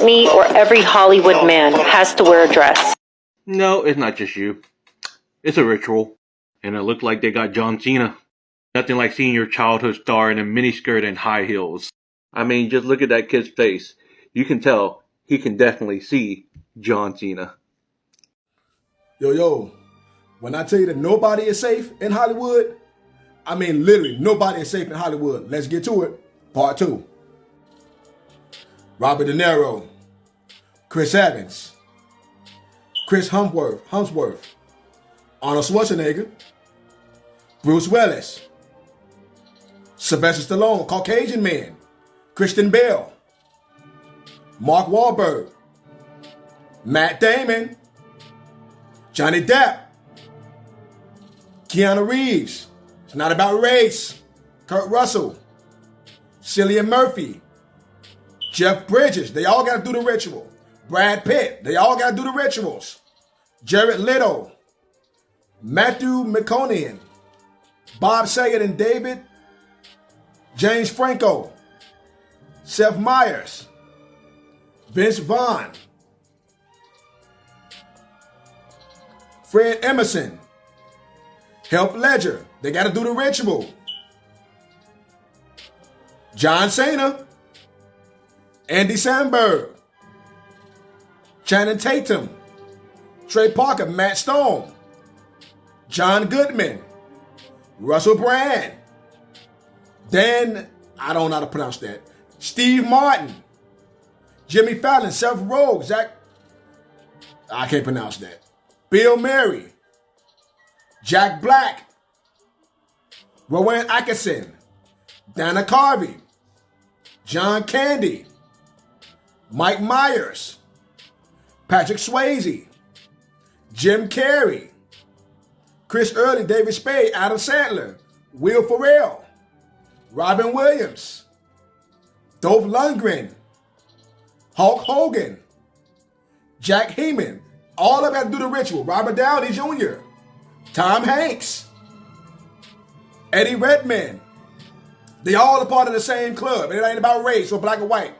at me or every Hollywood man has to wear a dress. No, it's not just you. It's a ritual. And it looked like they got John Cena. Nothing like seeing your childhood star in a miniskirt and high heels. I mean, just look at that kid's face. You can tell he can definitely see John Cena. Yo, when I tell you that nobody is safe in Hollywood, I mean literally nobody is safe in Hollywood. Let's get to it. Part 2. Robert De Niro, Chris Evans, Chris Hemsworth, Arnold Schwarzenegger, Bruce Willis, Sylvester Stallone, Caucasian man, Christian Bale, Mark Wahlberg, Matt Damon, Johnny Depp, Keanu Reeves, It's Not About Race, Kurt Russell, Cillian Murphy, Jeff Bridges, they all got to do the ritual. Brad Pitt, they all got to do the rituals. Jared Leto, Matthew McConaughey, Bob Saget and David, James Franco, Seth Meyers, Vince Vaughn, Fred Emerson, Heath Ledger, they got to do the ritual. John Cena, Andy Samberg, Channing Tatum, Trey Parker, Matt Stone, John Goodman, Russell Brand, I don't know how to pronounce that, Steve Martin, Jimmy Fallon, Seth Rogen, I can't pronounce that, Bill Murray, Jack Black, Rowan Atkinson, Dana Carvey, John Candy, Mike Myers, Patrick Swayze, Jim Carrey, Chris Early, David Spade, Adam Sandler, Will Ferrell, Robin Williams, Dolph Lundgren, Hulk Hogan, Jack Heyman, all of them got to do the ritual. Robert Downey Jr., Tom Hanks, Eddie Redmayne. They all are part of the same club. It ain't about race or black or white.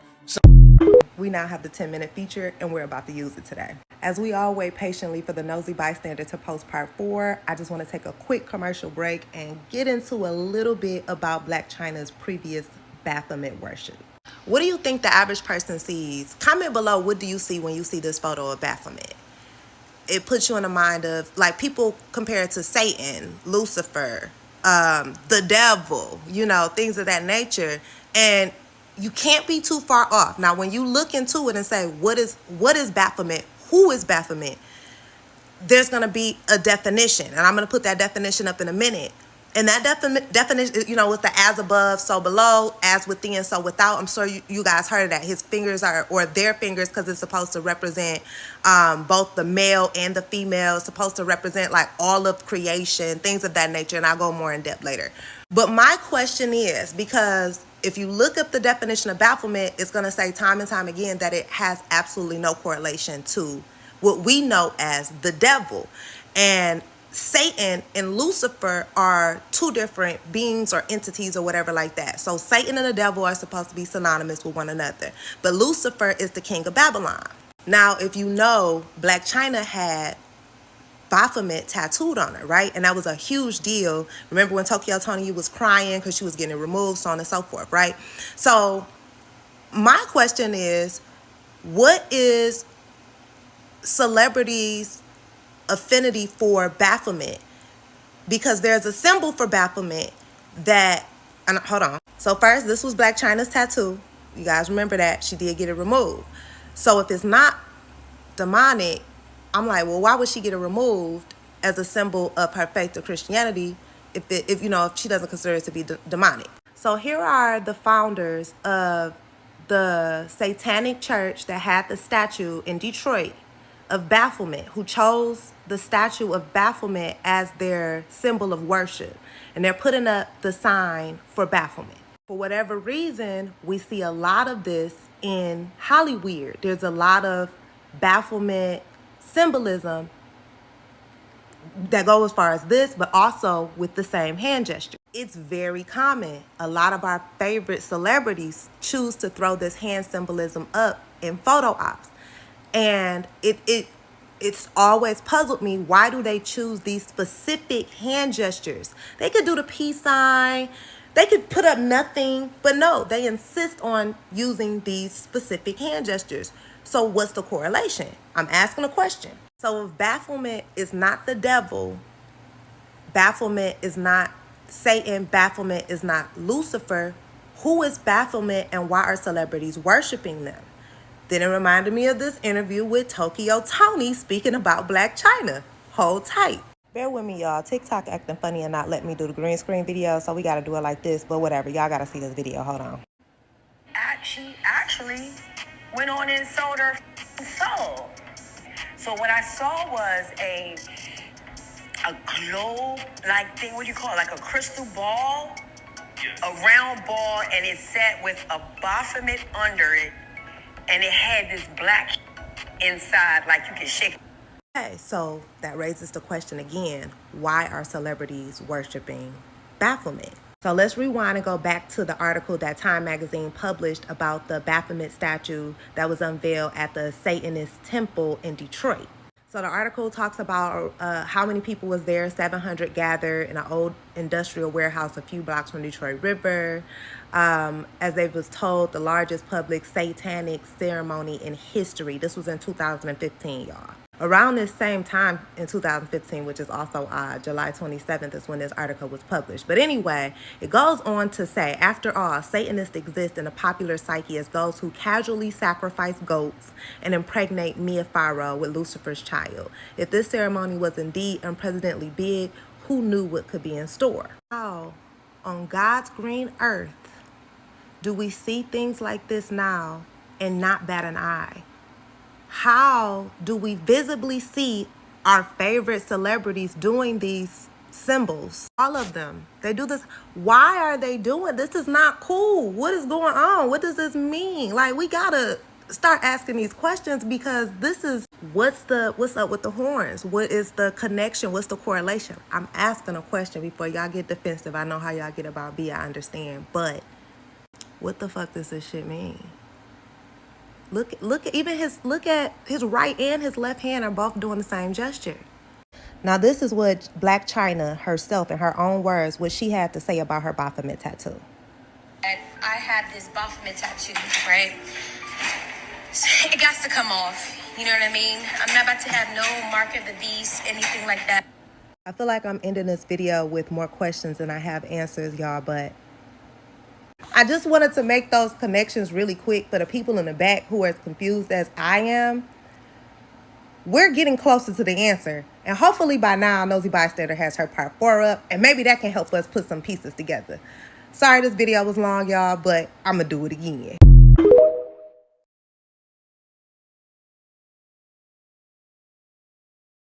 We now have the 10-minute feature, and we're about to use it today. As we all wait patiently for the nosy bystander to post part 4, I just want to take a quick commercial break and get into a little bit about Blac Chyna's previous Baphomet worship. What do you think the average person sees? Comment below, what do you see when you see this photo of Baphomet? It puts you in the mind of, like, people compare it to Satan, Lucifer, the devil, you know, things of that nature. And you can't be too far off. Now, when you look into it and say, what is Baphomet? Who is Baphomet? There's going to be a definition. And I'm going to put that definition up in a minute. And that definition, you know, with the as above, so below, as within, so without. I'm sure you guys heard of that. His fingers are, or their fingers, because it's supposed to represent both the male and the female. It's supposed to represent like all of creation, things of that nature. And I'll go more in depth later. But my question is, because if you look up the definition of Baphomet, it's going to say time and time again that it has absolutely no correlation to what we know as the devil. And Satan and Lucifer are two different beings or entities or whatever like that. So Satan and the devil are supposed to be synonymous with one another. But Lucifer is the king of Babylon. Now, if you know, Blac Chyna had Baphomet tattooed on her, right? And that was a huge deal. Remember when Tokyo Toni was crying because she was getting removed, so on and so forth, right? So my question is, what is celebrities' affinity for Baphomet? Because there's a symbol for Baphomet that, and hold on. So first, this was Blac Chyna's tattoo. You guys remember that. She did get it removed. So if it's not demonic, I'm like, well, why would she get it removed as a symbol of her faith to Christianity if she doesn't consider it to be demonic? So here are the founders of the Satanic Church that had the statue in Detroit of Baphomet, who chose the statue of Baphomet as their symbol of worship. And they're putting up the sign for Baphomet. For whatever reason, we see a lot of this in Hollywood. There's a lot of Baphomet symbolism that go as far as this, but also with the same hand gesture. It's very common. A lot of our favorite celebrities choose to throw this hand symbolism up in photo ops. And it's always puzzled me, why do they choose these specific hand gestures? They could do the peace sign, they could put up nothing, but no, they insist on using these specific hand gestures. So what's the correlation? I'm asking a question. So if bafflement is not the devil, bafflement is not Satan, bafflement is not Lucifer, who is bafflement and why are celebrities worshiping them? Then it reminded me of this interview with Tokyo Tony speaking about Blac Chyna. Hold tight. Bear with me, y'all. TikTok acting funny and not letting me do the green screen video, so we got to do it like this, but whatever. Y'all got to see this video. Hold on. She actually went on and sold her soul. So what I saw was a globe-like thing. What do you call it? Like a crystal ball? A round ball, and it's set with a Baphomet under it. And it had this black inside, like you can shake. Okay, so that raises the question again. Why are celebrities worshiping Baphomet? So let's rewind and go back to the article that Time Magazine published about the Baphomet statue that was unveiled at the Satanist temple in Detroit. So the article talks about how many people was there. 700 gathered in an old industrial warehouse a few blocks from Detroit River. As they was told, the largest public satanic ceremony in history. This was in 2015, y'all. Around this same time in 2015, which is also July 27th is when this article was published. But anyway, it goes on to say, after all, Satanists exist in the popular psyche as those who casually sacrifice goats and impregnate Mia Farrow with Lucifer's child. If this ceremony was indeed unprecedentedly big, who knew what could be in store? How on God's green earth do we see things like this now and not bat an eye? How do we visibly see our favorite celebrities doing these symbols? All of them. They do this. Why are they doing this? Is not cool. What is going on? What does this mean? Like, we gotta start asking these questions, because this is what's up with the horns? What is the connection? What's the correlation? I'm asking a question before y'all get defensive. I know how y'all get about B, I understand, but what the fuck does this shit mean? Look at his right and his left hand are both doing the same gesture. Now this is what Blac Chyna herself, in her own words, what she had to say about her Baphomet tattoo. And I have this Baphomet tattoo, right? It got to come off. You know what I mean? I'm not about to have no mark of the beast, anything like that. I feel like I'm ending this video with more questions than I have answers, y'all, but I just wanted to make those connections really quick for the people in the back who are as confused as I am. We're getting closer to the answer. And hopefully by now, Nosy Bystander has her part 4 up. And maybe that can help us put some pieces together. Sorry this video was long, y'all, but I'm going to do it again.